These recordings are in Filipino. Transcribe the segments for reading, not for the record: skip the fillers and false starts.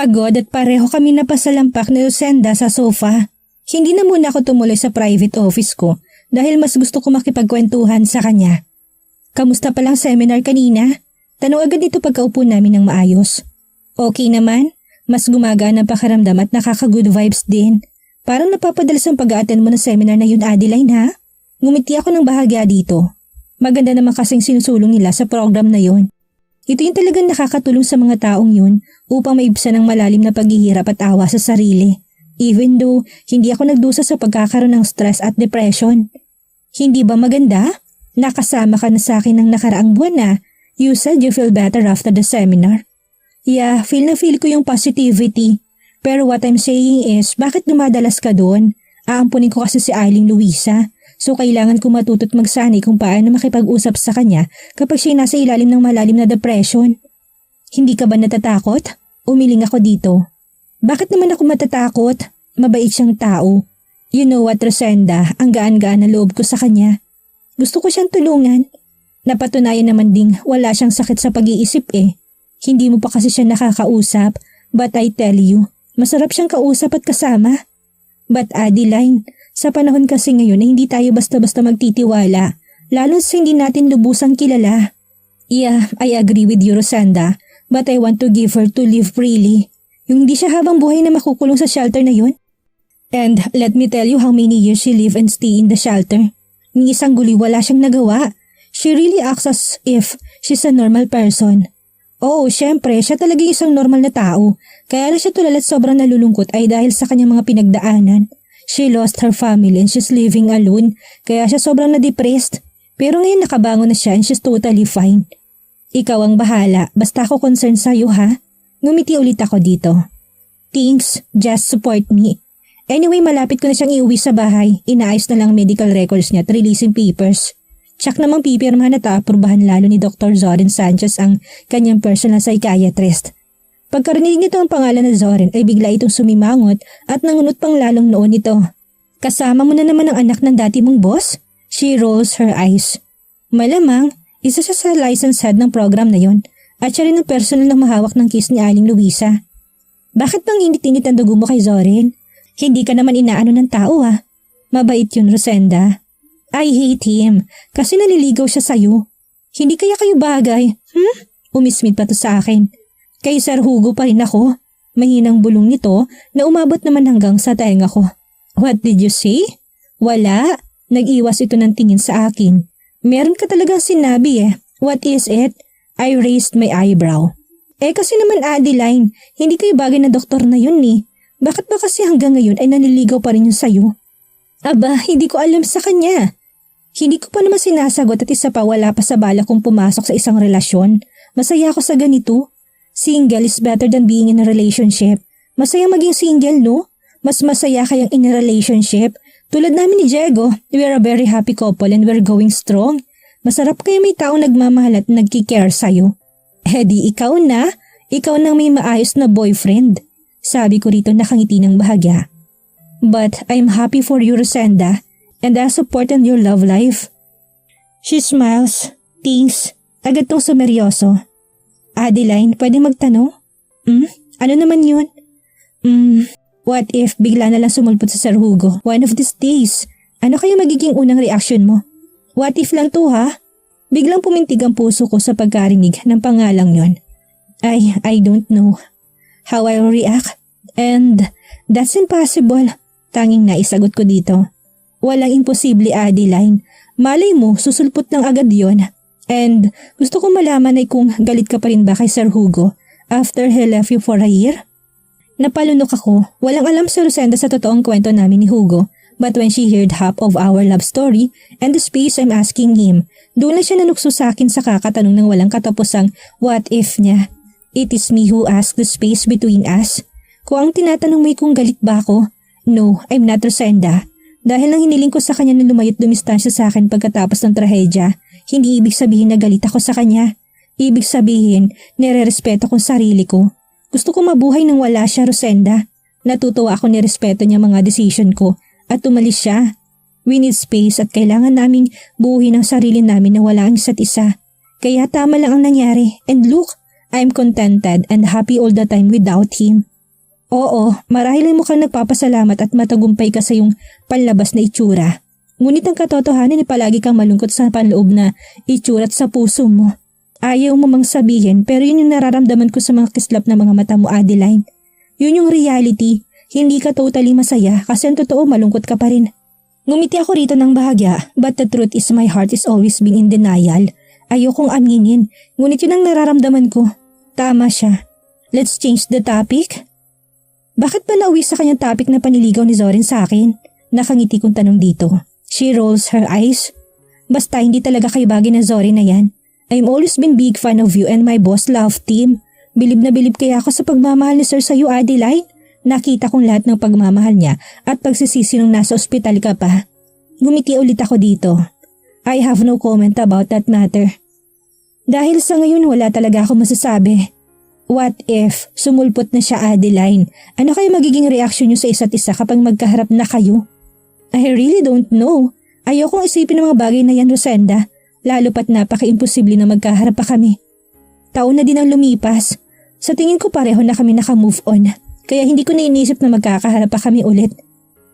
Pagod at pareho kami napasalampak ni Rosenda sa sofa. Hindi na muna ako tumuloy sa private office ko dahil mas gusto ko makipagkwentuhan sa kanya. Kamusta palang seminar kanina? Tanong agad dito pagkaupo namin ng maayos. Okay naman, mas gumagana ang pakiramdam at nakaka-good vibes din. Parang napapadalas ang pag-a-attend mo ng seminar na yun, Adeline, ha? Ngumiti ako ng bahagya dito. Maganda naman kasing sinusulong nila sa program na yun. Ito yung talagang nakakatulong sa mga taong yun upang maibsan ang malalim na paghihirap at awa sa sarili. Even though hindi ako nagdusa sa pagkakaroon ng stress at depression. Hindi ba maganda? Nakasama ka na sa akin ng nakaraang buwan na. You said you feel better after the seminar. Yeah, feel ko yung positivity. Pero what I'm saying is, bakit dumadalas ka doon? Aampunin ko kasi si Eileen Luisa. So kailangan ko matuto't magsanay kung paano makipag-usap sa kanya kapag siya nasa ilalim ng malalim na depression. Hindi ka ba natatakot? Umiling ako dito. Bakit naman ako matatakot? Mabait siyang tao. You know what, Rosenda, ang gaan-gaan na loob ko sa kanya. Gusto ko siyang tulungan. Napatunayan naman ding wala siyang sakit sa pag-iisip eh. Hindi mo pa kasi siya nakakausap, but I tell you, masarap siyang kausap at kasama. But Adeline, sa panahon kasi ngayon na hindi tayo basta-basta magtitiwala, lalo sa hindi natin lubusang kilala. Yeah, I agree with you, Rosenda, but I want to give her to live freely. Yung hindi siya habang buhay na makukulong sa shelter na yun. And let me tell you how many years she live and stay in the shelter. Ni isang guli wala siyang nagawa. She really acts as if she's a normal person. Oo, syempre, siya talaga isang normal na tao. Kaya na siya tulad at sobrang nalulungkot ay dahil sa kanyang mga pinagdaanan. She lost her family and she's living alone, kaya siya sobrang na-depressed. Pero ngayon nakabangon na siya and she's totally fine. Ikaw ang bahala, basta ako concerned sa'yo ha. Ngumiti ulit ako dito. Thanks, just support me. Anyway, malapit ko na siyang iuwi sa bahay. Inaayos na lang medical records niya at releasing papers. Tsak namang pipirmahan at aaprubahan lalo ni Dr. Zorin Sanchez ang kanyang personal psychiatrist. Pagkarinig nito ang pangalan na Zorin ay bigla itong sumimangot at nangunot pang lalong noon nito. Kasama mo na naman ang anak ng dati mong boss? She rolls her eyes. Malamang, isa siya sa license head ng program na yon at siya rin ang personal na mahawak ng case ni Aling Luisa. Bakit bang init-init ang dugo mo kay Zorin? Hindi ka naman inaano ng tao ha. Mabait yun, Rosenda. I hate him kasi naliligaw siya sa'yo. Hindi kaya kayo bagay? Umismit pa to sa akin. Kay Sir Hugo pa rin ako. Mahinang bulong nito na umabot naman hanggang sa tenga ko. What did you say? Wala. Nag-iwas ito ng tingin sa akin. Meron ka talagang sinabi eh. What is it? I raised my eyebrow. Kasi naman Adeline, hindi kayo bagay na doktor na yun eh. Bakit ba kasi hanggang ngayon ay naniligaw pa rin yun sa'yo? Aba, hindi ko alam sa kanya. Hindi ko pa naman sinasagot at isa pa wala pa sa bala kong pumasok sa isang relasyon. Masaya ako sa ganito. Single is better than being in a relationship. Masaya maging single, no? Mas masaya kayang in a relationship. Tulad namin ni Diego, we're a very happy couple and we're going strong. Masarap kaya may taong nagmamahal at nagkikare sa'yo. Di ikaw na. Ikaw nang may maayos na boyfriend. Sabi ko rito nakangiti ng bahagya. But I'm happy for you, Rosenda. And I support in your love life. She smiles. Thanks. Agad tong sumeryoso. Adeline, pwede magtanong? Ano naman yun? What if bigla na lang sumulpot sa Sir Hugo one of these days? Ano kaya magiging unang reaction mo? What if lang to ha? Biglang pumintig ang puso ko sa pagkarinig ng pangalang yon. I don't know how I'll react. And that's impossible. Tanging naisagot ko dito. Walang imposible, Adeline. Malay mo, susulpot lang agad yon. And gusto ko malaman ay kung galit ka pa rin ba kay Sir Hugo after he left you for a year? Napalunok ako. Walang alam si Rosenda sa totoong kwento namin ni Hugo. But when she heard half of our love story and the space I'm asking him, doon na siya nanukso sa akin sa kakatanong ng walang katapusang what if niya. It is me who asked the space between us. Kung ang tinatanong mo kung galit ba ako, no, I'm not Rosenda. Dahil nang hiniling ko sa kanya na lumayot dumistansya sa akin pagkatapos ng trahedya, hindi ibig sabihin na galit ako sa kanya. Ibig sabihin, nire-respeto kong sarili ko. Gusto ko mabuhay nang wala siya, Rosenda. Natutuwa ako nirespeto niya mga decision ko at tumalis siya. We need space at kailangan naming buuhin ang sarili namin na wala ang isa't isa. Kaya tama lang ang nangyari and look, I'm contented and happy all the time without him. Oo, marahil ay mukhang nagpapasalamat at matagumpay ka sa iyong panlabas na itsura. Ngunit ang katotohanan ay palagi kang malungkot sa panloob na itsura at sa puso mo. Ayaw mo mang sabihin pero yun yung nararamdaman ko sa mga kislap na mga mata mo, Adeline. Yun yung reality. Hindi ka totally masaya kasi ang totoo malungkot ka pa rin. Ngumiti ako rito ng bahagya, but the truth is my heart is always been in denial. Ayokong aminin, ngunit yun ang nararamdaman ko. Tama siya. Let's change the topic. Bakit ba nauwi sa kanyang topic na paniligaw ni Zorin sa akin? Nakangiti kong tanong dito. She rolls her eyes. Basta hindi talaga kay bagay na Zorin na yan. I'm always been big fan of you and my boss love team. Bilib na bilib kaya ako sa pagmamahal ni Sir sa'yo, Adeline. Nakita kong lahat ng pagmamahal niya at pagsisisi nung nasa ospital ka pa. Gumiti ulit ako dito. I have no comment about that matter. Dahil sa ngayon wala talaga ako masasabi. What if sumulpot na siya, Adeline? Ano kaya magiging reaksyon niyo sa isa't isa kapag magkaharap na kayo? I really don't know. Ayokong isipin ng mga bagay na yan, Rosenda. Lalo pat napaka-imposible na magkaharap pa kami. Taon na din ang lumipas. Sa tingin ko pareho na kami naka-move on. Kaya hindi ko na inisip na magkakaharap pa kami ulit.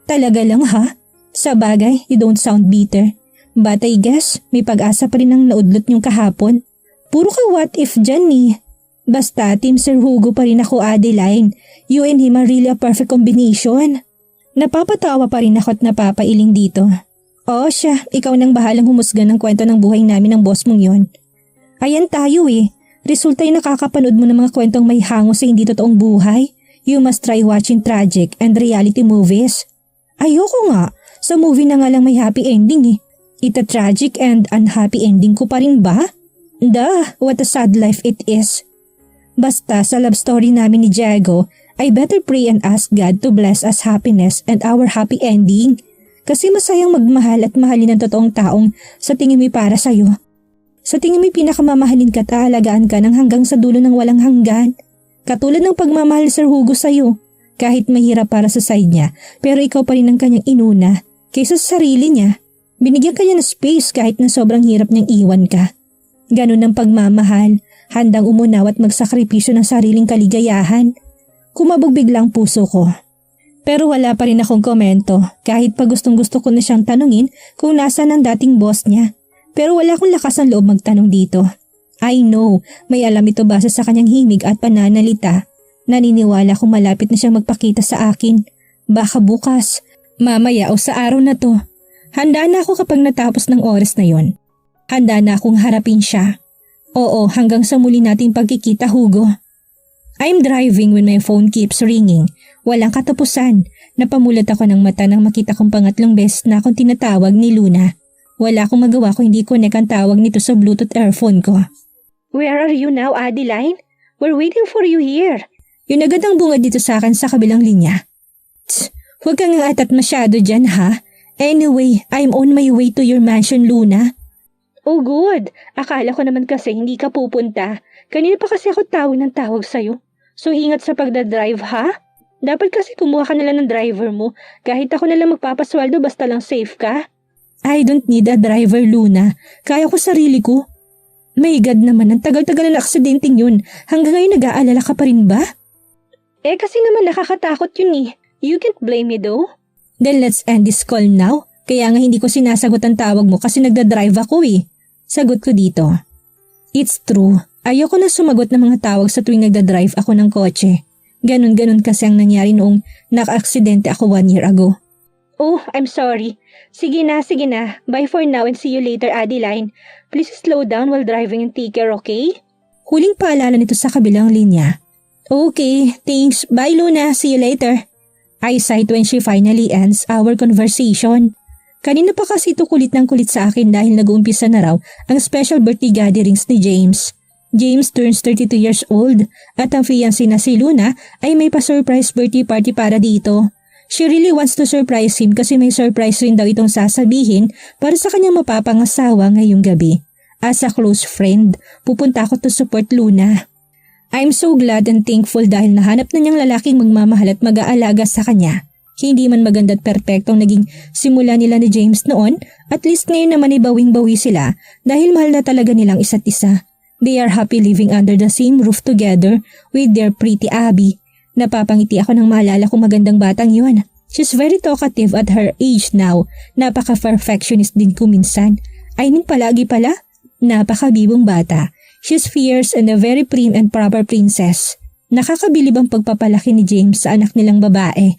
Talaga lang ha? Sa bagay, you don't sound bitter. But I guess may pag-asa pa rin ang naudlot niyong kahapon. Puro ka what if dyan eh. Basta, Team Sir Hugo pa rin ako, Adeline. You and him are really a perfect combination. Napapatawa pa rin ako at napapailing dito. Oo siya, ikaw nang bahalang humusga ng kwento ng buhay namin ng boss mong yon. Ayan tayo eh. Resulta ay nakakapanood mo ng mga kwentong may hango sa hindi totoong buhay. You must try watching tragic and reality movies. Ayoko nga. Sa movie na nga lang may happy ending eh. Ita tragic and unhappy ending ko pa rin ba? Duh, what a sad life it is. Basta sa love story namin ni Diego, I better pray and ask God to bless us happiness and our happy ending. Kasi masayang magmahal at mahalin ng totoong taong sa tingin mo'y para sa'yo. Sa tingin mo'y pinakamamahalin ka at aalagaan ka ng hanggang sa dulo ng walang hanggan. Katulad ng pagmamahal ni Sir Hugo sa'yo. Kahit mahirap para sa side niya, pero ikaw pa rin ang kanyang inuna kaysa sa sarili niya. Binigyan ka niya ng space kahit na sobrang hirap niyang iwan ka. Ganun ang pagmamahal, handang umunaw at magsakripisyo ng sariling kaligayahan. Kumabog biglang puso ko. Pero wala pa rin akong komento kahit pa gustong gusto ko na siyang tanungin kung nasaan ang dating boss niya. Pero wala akong lakas ng loob magtanong dito. I know, may alam ito base sa kanyang himig at pananalita. Naniniwala kong malapit na siyang magpakita sa akin. Baka bukas, mamaya o sa araw na to. Handa na ako kapag natapos ng oras na yon. Handa na akong harapin siya. Oo, hanggang sa muli nating pagkikita, Hugo. I'm driving when my phone keeps ringing. Walang katapusan. Napamulat ako ng mata nang makita kong pangatlong beses na akong tinatawag ni Luna. Wala akong magawa kung hindi connect ang tawag nito sa Bluetooth earphone ko. Where are you now, Adeline? We're waiting for you here. Yun agad ang bungad dito sa akin sa kabilang linya. Tsk, huwag kang atat masyado dyan ha. Anyway, I'm on my way to your mansion, Luna. Oh good, akala ko naman kasi hindi ka pupunta. Kanina pa kasi ako tawag ng tawag sa'yo. So ingat sa pagdadrive ha? Dapat kasi kumuha ka nalang ng driver mo. Kahit ako nalang magpapaswaldo basta lang safe ka. I don't need a driver, Luna. Kaya ko sarili ko. My God naman, ang tagal-tagal na aksidenteng yun. Hanggang ngayon nag-aalala ka pa rin ba? Eh kasi naman nakakatakot yun eh. You can't blame me though. Then let's end this call now. Kaya nga hindi ko sinasagot ang tawag mo kasi nagdadrive ako eh. Sagot ko dito. It's true. Ayoko na sumagot ng mga tawag sa tuwing nagdadrive ako ng kotse. Ganun-ganun kasi ang nangyari noong naka-aksidente ako 1 year ago. Oh, I'm sorry. Sige na. Bye for now and see you later, Adeline. Please slow down while driving and take care, okay? Huling paalala nito sa kabilang linya. Okay, thanks. Bye, Luna. See you later. I sighed when she finally ends our conversation. Kanina pa kasi ito kulit ng kulit sa akin dahil nag-uumpisa na raw ang special birthday gatherings ni James. James turns 32 years old at ang fiancé na si Luna ay may pa-surprise birthday party para dito. She really wants to surprise him kasi may surprise rin daw itong sasabihin para sa kanyang mapapangasawa ngayong gabi. As a close friend, pupunta ako to support Luna. I'm so glad and thankful dahil nahanap na niyang lalaking magmamahal at mag-aalaga sa kanya. Hindi man maganda at perpektong naging simula nila ni James noon, at least ngayon naman ay bawing-bawi sila dahil mahal na talaga nilang isa't isa. They are happy living under the same roof together with their pretty Abby. Napapangiti ako nang maalala kong magandang batang yun. She's very talkative at her age now. Napaka-perfectionist din ko minsan. I mean palagi pala. Napakabibong bata. She's fierce and a very prim and proper princess. Nakakabilib ang pagpapalaki ni James sa anak nilang babae.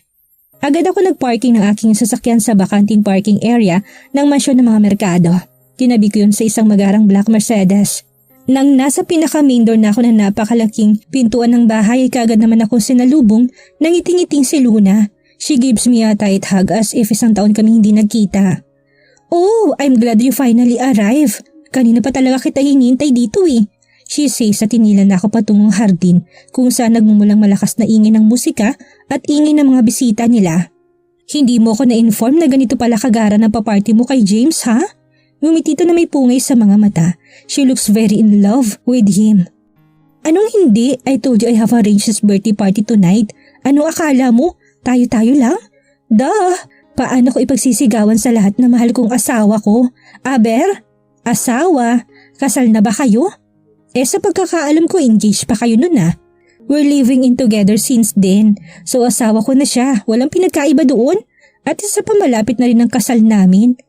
Agad ako nagparking ng aking sasakyan sa bakanting parking area ng mansyon ng mga merkado. Tinabi ko yun sa isang magarang black Mercedes. Nang nasa pinaka-main door na ako ng napakalaking pintuan ng bahay ay kagad naman akong sinalubong ng ngiting-ngiting si Luna. She gives me a tight hug as if isang taon kami hindi nagkita. Oh, I'm glad you finally arrive. Kanina pa talaga kita hinihintay dito eh. She says sa tinila na ako patungong hardin kung saan nagmumulang malakas na ingay ng musika at ingay ng mga bisita nila. Hindi mo ko na-inform na ganito pala kagara ng paparty mo kay James ha? Ngumitito na may pungay sa mga mata. She looks very in love with him. Anong hindi? I told you I have arranged his birthday party tonight. Anong akala mo? Tayo-tayo lang? Duh! Paano ko ipagsisigawan sa lahat na mahal kong asawa ko? Aber? Asawa? Kasal na ba kayo? Sa pagkakaalam ko engaged pa kayo nun ah. We're living in together since then. So asawa ko na siya. Walang pinagkaiba doon. At isa pa malapit na rin ang kasal namin.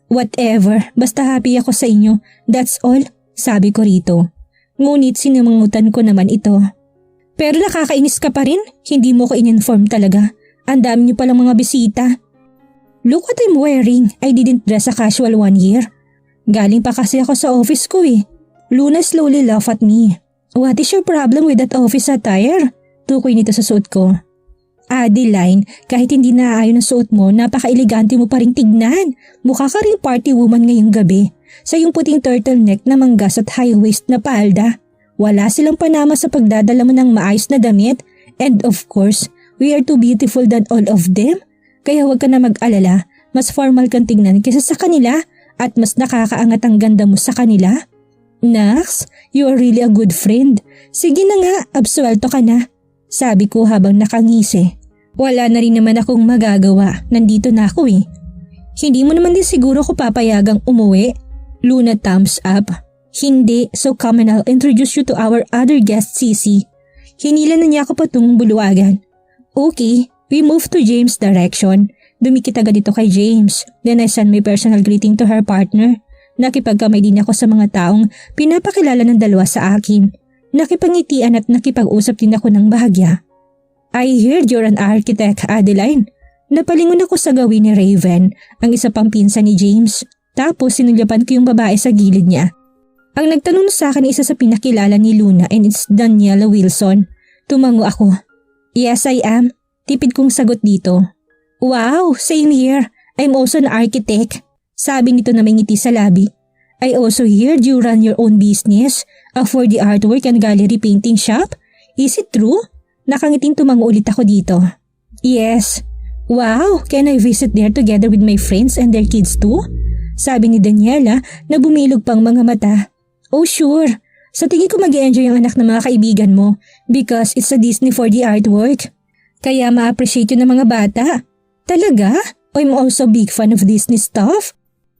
Whatever, basta happy ako sa inyo. That's all, sabi ko rito. Ngunit sinamangutan ko naman ito. Pero nakakainis ka pa rin, hindi mo ko in-inform talaga. Ang dami niyo palang mga bisita. Look what I'm wearing, I didn't dress a casual one year. Galing pa kasi ako sa office ko eh. Luna slowly laughed at me. What is your problem with that office attire? Tukoy nito sa suot ko. Adeline, kahit hindi naaayon ang suot mo, napaka-elegante mo pa rin tignan. Mukha ka rin party woman ngayong gabi. Sa iyong puting turtleneck na manggas at high-waist na palda. Wala silang panama sa pagdadala mo ng maayos na damit. And of course, we are too beautiful than all of them. Kaya huwag ka na mag-alala, mas formal kang tignan kaysa sa kanila at mas nakakaangat ang ganda mo sa kanila. Nax, you are really a good friend. Sige na nga, absuelto ka na. Sabi ko habang nakangisi. Wala na rin naman akong magagawa. Nandito na ako eh. Hindi mo naman din siguro ko papayagang umuwi. Luna thumbs up. Hindi, so come and I'll introduce you to our other guest, Sisi. Hinila na niya ako patungong buluwagan. Okay, we move to James' direction. Dumikit agad dito kay James. Then I send my personal greeting to her partner. Nakipagkamay din ako sa mga taong pinapakilala ng dalawa sa akin. Nakipangitian at nakipag-usap din ako ng bahagya. I heard you're an architect, Adeline. Napalingon ako sa gawin ni Raven, ang isa pang pinsan ni James. Tapos sinulyapan ko yung babae sa gilid niya. Ang nagtanong sa akin isa sa pinakilala ni Luna and it's Daniela Wilson. Tumango ako. Yes, I am. Tipid kong sagot dito. Wow, same here. I'm also an architect. Sabi nito na may ngiti sa labi. I also heard you run your own business, for the artwork and gallery painting shop. Is it true? Nakangiting tumango ulit ako dito. Yes. Wow, can I visit there together with my friends and their kids too? Sabi ni Daniela na bumilog pang mga mata. Oh sure, sa tingin ko mag-i-enjoy ang anak ng mga kaibigan mo because it's a Disney for the artwork. Kaya ma-appreciate yun ng mga bata. Talaga? I'm also a big fan of Disney stuff.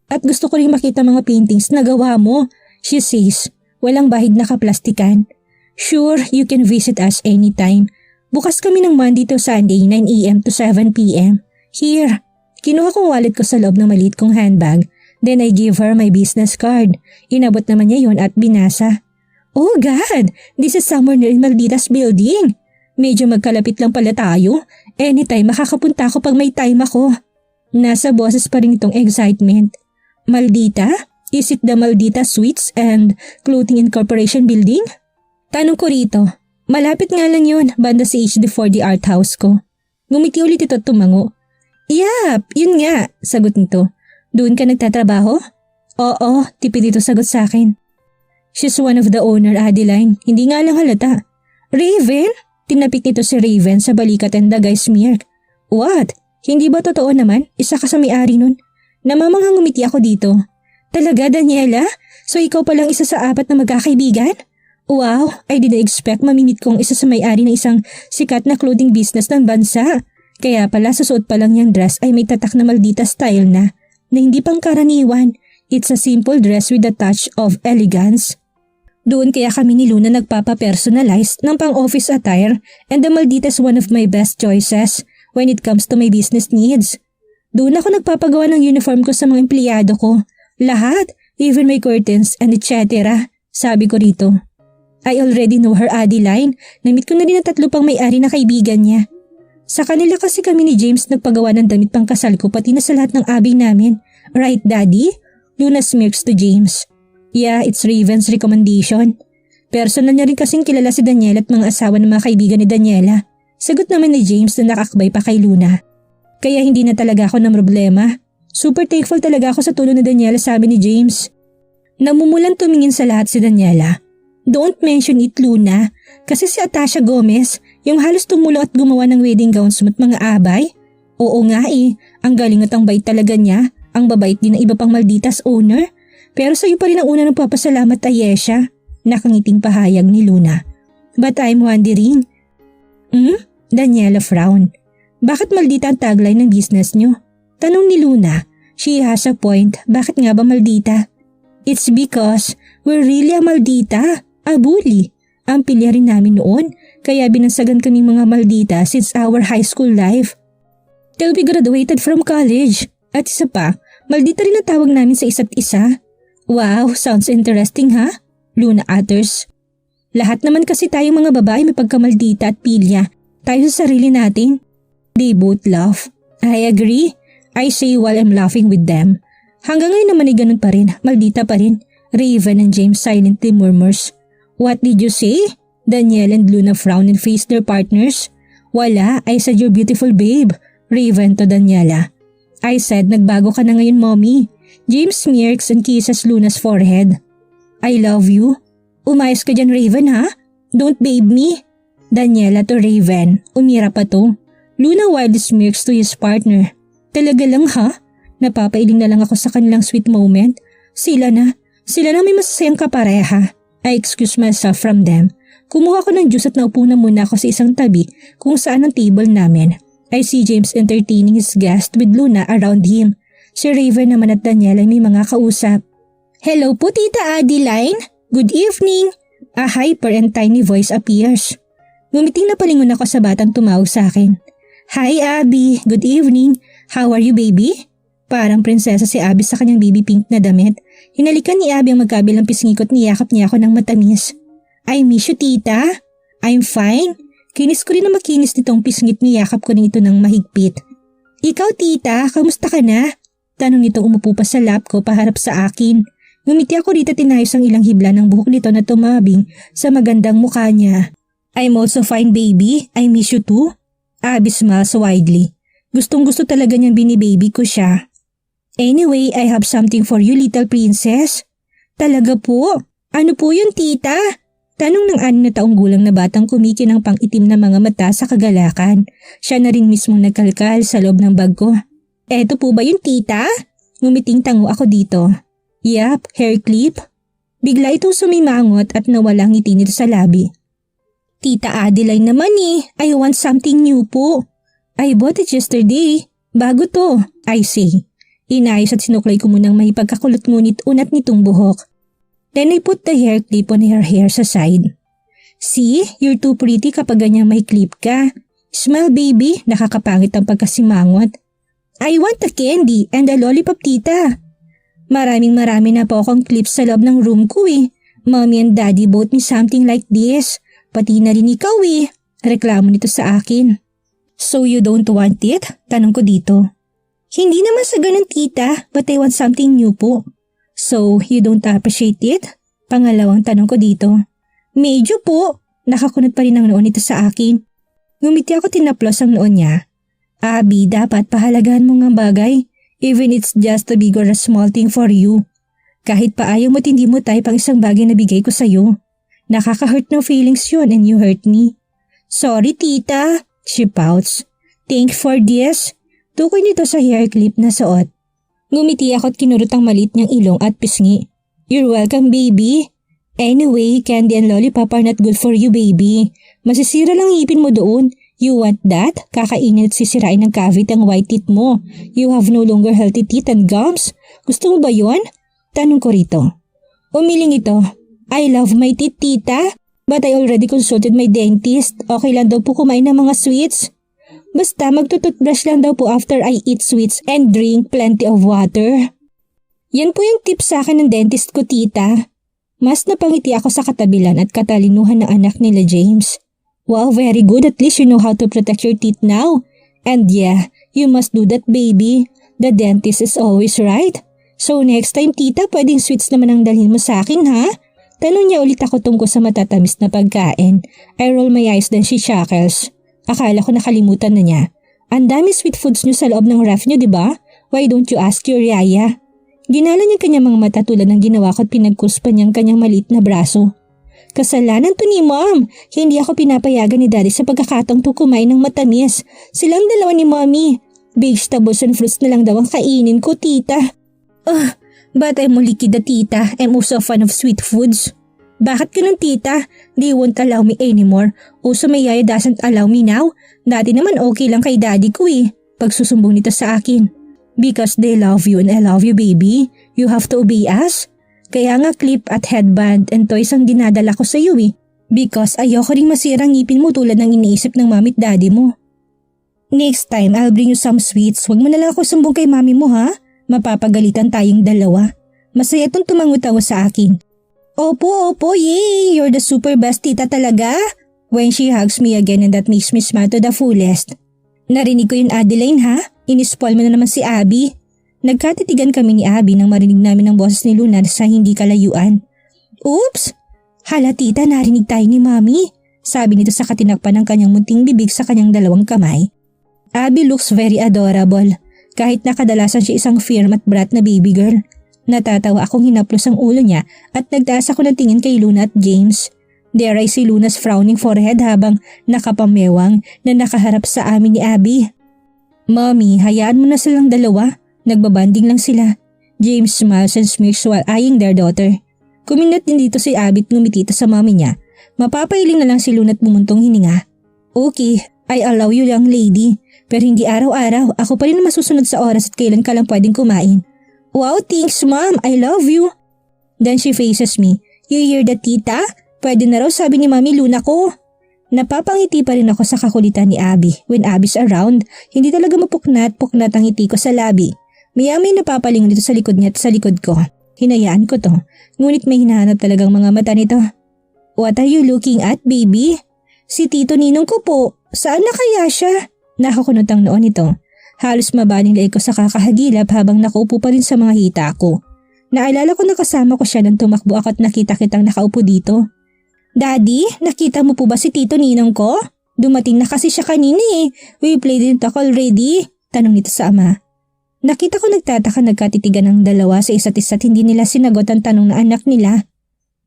At gusto ko rin makita mga paintings na gawa mo. She says, walang bahid na kaplastikan. Sure, you can visit us anytime. Bukas kami ng Monday to Sunday, 9 a.m. to 7 p.m. Here, kinuha kong wallet ko sa loob ng maliit kong handbag. Then I gave her my business card. Inabot naman niya yon at binasa. Oh God, this is somewhere near Maldita's building. Medyo magkalapit lang pala tayo. Anytime makakapunta ako pag may time ako. Nasa boses pa rin itong excitement. Maldita? Is it the Maldita Suites and Clothing Incorporation building? Tanong ko rito. Malapit nga lang yun, banda sa HD4D Art House ko. Ngumiti ulit ito at tumango. Yap, yun nga, sagot nito. Doon ka nagtatrabaho? Oo, tipid ito sagot sa akin. She's one of the owner, Adeline. Hindi nga lang halata. Raven? Tinapik nito si Raven sa balikat and dagay smirk. What? Hindi ba totoo naman? Isa ka sa may-ari nun? Namamanghang ngumiti ako dito. Talaga, Daniela? So ikaw palang isa sa 4 na magkakaibigan? Wow, I didn't expect mamimit kong isa sa may-ari ng isang sikat na clothing business ng bansa. Kaya pala sa suot pa lang niyang dress ay may tatak na Maldita style na hindi pang karaniwan. It's a simple dress with a touch of elegance. Doon kaya kami ni Luna nagpapa-personalize ng pang-office attire and the Maldita is one of my best choices when it comes to my business needs. Doon ako nagpapagawa ng uniform ko sa mga empleyado ko. Lahat, even my curtains and etc. Sabi ko rito. I already know her Adeline. Namit ko na din ang 3 pang may-ari na kaibigan niya. Sa kanila kasi kami ni James nagpagawa ng damit pang kasal ko pati na sa lahat ng abi namin. Right, Daddy? Luna smirks to James. Yeah, it's Raven's recommendation. Personal niya rin kasing kilala si Daniela at mga asawa ng mga kaibigan ni Daniela. Sagot naman ni James na nakakbay pa kay Luna. Kaya hindi na talaga ako ng problema. Super thankful talaga ako sa tulong ni Daniela, sabi ni James. Namumulan tumingin sa lahat si Daniela. Don't mention it, Luna. Kasi si Atasha Gomez, yung halos tumulong at gumawa ng wedding gowns mo at mga abay. Oo nga ang galing at ang bait talaga niya. Ang babait din ng iba pang Malditas owner. Pero sa'yo pa rin ang una ng papasalamat, Ayesha. Nakangiting pahayag ni Luna. But I'm wondering. Daniela frown. Bakit Maldita ang tagline ng business nyo? Tanong ni Luna. She has a point. Bakit nga ba Maldita? It's because we're really a Maldita. A bully. Ang pilya rin namin noon. Kaya binansagan kaming mga Maldita since our high school life. Till we graduated from college. At isa pa, Maldita rin ang tawag namin sa isa't isa. Wow, sounds interesting ha? Luna utters. Lahat naman kasi tayong mga babae may pagkamaldita at pilya. Tayo sa sarili natin. They both laugh. I agree. I say while I'm laughing with them. Hanggang ngayon naman ay ganun pa rin. Maldita pa rin. Raven and James silently murmurs. What did you say? Danielle and Luna frown and face their partners. Wala, I said you're beautiful babe. Raven to Daniela. I said nagbago ka na ngayon mommy. James smirks and kisses Luna's forehead. I love you. Umayos ka dyan Raven ha? Don't babe me. Daniela to Raven. Umira pa to. Luna wildly smirks to his partner. Talaga lang ha? Napapailing na lang ako sa kanilang sweet moment. Sila na may masasayang kapareha. I excuse myself from them. Kumuha ko ng juice at naupo na muna ako sa isang tabi kung saan ang table namin. I see James entertaining his guest with Luna around him. Si Raven naman at Daniela may mga kausap. Hello po Tita Adeline. Good evening. A hyper and tiny voice appears. Ngumiting na palingon ako sa batang tumawag sa akin. Hi Abby, good evening. How are you baby? Parang prinsesa si Abby sa kanyang baby pink na damit. Hinalikan ni Abby ang magkabilang pisngi ko at niyakap niya ako ng matamis. I miss you tita. I'm fine. Kinis ko rin na makinis nitong pisngit niyakap ko nito ng mahigpit. Ikaw tita, kamusta ka na? Tanong nito umupo pa sa lap ko paharap sa akin. Ngumiti ako rito tinayos ang ilang hibla ng buhok nito na tumabing sa magandang mukha niya. I'm also fine baby, I miss you too. Abby smiles widely. Gustong gusto talaga niyang binibaby ko siya. Anyway, I have something for you little princess. Talaga po? Ano po yun tita? Tanong ng 6 na taong gulang na batang kumikinang pang-itim na mga mata sa kagalakan. Siya na rin mismong nagkalkal sa loob ng bag ko. Eto po ba yun tita? Ngumiting tango ako dito. Yap, hair clip. Bigla itong sumimangot at nawala ang ngiti nito sa labi. Tita Adeline naman I want something new po. I bought it yesterday. Bago to, I say. Inayos at sinuklay ko munang may pagkakulot ngunit unat nitong buhok. Then I put the hair clip on her hair sa side. See, you're too pretty kapag ganyang may clip ka. Smile baby, nakakapangit ang pagkasimangot. I want a candy and a lollipop tita. Marami na po akong clips sa loob ng room ko Mommy and daddy bought me something like this. Pati na rin ikaw Reklamo nito sa akin. So you don't want it? Tanong ko dito. Hindi naman sa ganun tita, but I want something new po. So you don't appreciate it? Pangalawang tanong ko dito. Medyo po. Nakakunot pa rin ang noon nito sa akin. Ngumiti ako tinaplos ang noon niya. Abby, dapat pahalagahan mo ng bagay. Even it's just a big or a small thing for you. Kahit pa ayaw mo't hindi mo type ang isang bagay na bigay ko sa'yo. Nakaka-hurt ng feelings yun and you hurt me. Sorry tita, she pouts. Thank for this. Tukoy nito sa hair clip na suot. Ngumiti ako at kinurot ang maliit niyang ilong at pisngi. You're welcome baby. Anyway, candy and lollipop are not good for you baby. Masisira lang ngipin mo doon. You want that? Kakainin at sisirain ng cavity ang white teeth mo. You have no longer healthy teeth and gums. Gusto mo ba yon? Tanong ko rito. Umiling ito. I love my teeth, tita. But I already consulted my dentist. Okay lang daw po kumain ng mga sweets. Basta magtututbrush lang daw po after I eat sweets and drink plenty of water. Yan po yung tips sa akin ng dentist ko, tita. Mas napangiti ako sa katabilan at katalinuhan ng anak nila James. Wow, very good. At least you know how to protect your teeth now. And yeah, you must do that, baby. The dentist is always right. So next time, tita, pwedeng sweets naman ang dalhin mo sa akin, ha? Tanong niya ulit ako tungkol sa matatamis na pagkain. I roll my eyes then she chuckles. Akala ko nakalimutan na niya. Ang dami sweet foods niyo sa loob ng ref niyo, di ba? Why don't you ask your yaya? Ginala niya kanyang mga mata tulad ng ginawa ko at pinagkuspan niyang kanyang maliit na braso. Kasalanan to ni Mom. Hindi ako pinapayagan ni Daddy sa pagkakataong to kumain ng matamis. Silang dalawa ni Mommy. Vegetables and fruits na lang daw ang kainin ko, tita. But I'm only kid, tita. I'm also a fan of sweet foods. Bakit ganun, tita? They won't allow me anymore. Also, my yaya doesn't allow me now. Dati naman okay lang kay daddy ko eh. Pagsusumbong nito sa akin. Because they love you and I love you, baby. You have to obey us. Kaya nga clip at headband and toys ang dinadala ko sa iyo eh. Because ayoko ring masirang ngipin mo tulad ng iniisip ng mami at daddy mo. Next time, I'll bring you some sweets. Huwag mo na lang ako sumbong kay mami mo, ha? Mapapagalitan tayong dalawa. Masaya itong tumango-tango sa akin. Opo, yay! You're the super best tita talaga. When she hugs me again and that makes me smile to the fullest. Narinig ko yun, Adeline, ha? Inispoil mo na naman si Abby. Nagkatitigan kami ni Abby nang marinig namin ang boses ni Luna sa hindi kalayuan. Oops! Hala tita, narinig tayo ni Mami. Sabi nito sa katinakpan ng kanyang munting bibig sa kanyang dalawang kamay. Abby looks very adorable. Kahit na kadalasan siya isang firm at brat na baby girl. Natatawa akong hinaplos ang ulo niya at nagtaas ako ng tingin kay Luna at James. There I see Luna's frowning forehead habang nakapamewang na nakaharap sa amin ni Abby. Mommy, hayaan mo na silang dalawa. Nagbabanding lang sila. James smiles and smirks while eyeing their daughter. Kuminat din dito si Abby at ngumitita sa mommy niya. Mapapailing na lang si Luna at bumuntong hininga. Okay, I allow you young lady. Pero hindi araw-araw. Ako pa rin masusunod sa oras at kailan ka lang pwedeng kumain. Wow, thanks mom. I love you. Then she faces me. You hear that, tita? Pwede na raw, sabi ni Mami Luna ko. Napapangiti pa rin ako sa kakulitan ni Abby. When Abby's around, hindi talaga mapuknat-puknat ang ngiti ko sa labi. May napapalingon dito sa likod niya at sa likod ko. Hinayaan ko to. Ngunit may hinahanap talagang mga mata nito. What are you looking at, baby? Si Tito Ninong ko po. Saan na kaya siya? Nakakunot ang noon nito. Halos mabaling leeg ko sa kakahagilap habang nakaupo pa rin sa mga hita ko. Naalala ko na kasama ko siya nang tumakbo ako at nakita kitang nakaupo dito. Daddy, nakita mo po ba si Tito Ninong ko? Dumating na kasi siya kanina eh. We played in talk already. Tanong nito sa ama. Nakita ko nagtataka nagkatitigan ng dalawa sa isa't isa't hindi nila sinagot ang tanong na anak nila.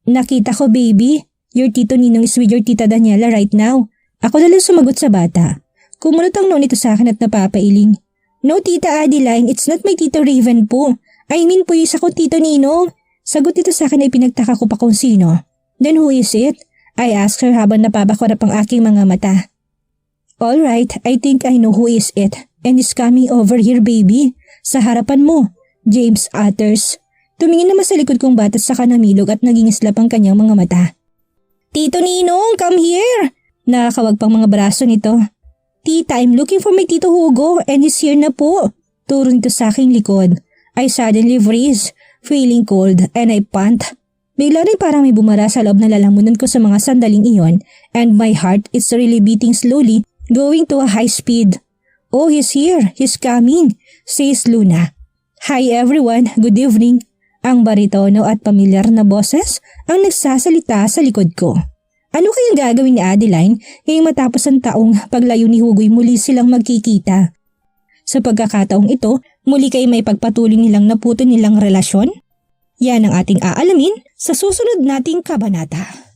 Nakita ko baby, your Tito Ninong is with your Tita Daniela right now. Ako na lang sumagot sa bata. Kumunot ang noon ito sa akin at napapailing. No, Tita Adeline, it's not my Tito Raven po. I mean po yung isa ko Tito Ninong. Sagot ito sa akin ay pinagtaka ko pa kung sino. Then who is it? I asked her habang napapakwarap ang aking mga mata. Alright, I think I know who is it. And is coming over here, baby. Sa harapan mo, James Utters. Tumingin naman sa likod kong bata sa kanamilog at naging islap ang kanyang mga mata. Tito Ninong, come here! Nakakawag pang mga braso nito. Tita, I'm looking for my Tito Hugo and he's here na po. Turo nito sa aking likod. I suddenly freeze, feeling cold and I pant. Bigla rin parang may bumara sa loob na lalamunan ko sa mga sandaling iyon and my heart is really beating slowly, going to a high speed. Oh, he's here. He's coming, says Luna. Hi everyone, good evening. Ang baritono at pamilyar na boses ang nagsasalita sa likod ko. Ano kayang gagawin ni Adeline ngayong matapos ang taong paglayo ni Hugo'y muli silang magkikita? Sa pagkakataong ito, muli kayo may pagpatuloy nilang naputo nilang relasyon? Yan ang ating aalamin sa susunod nating kabanata.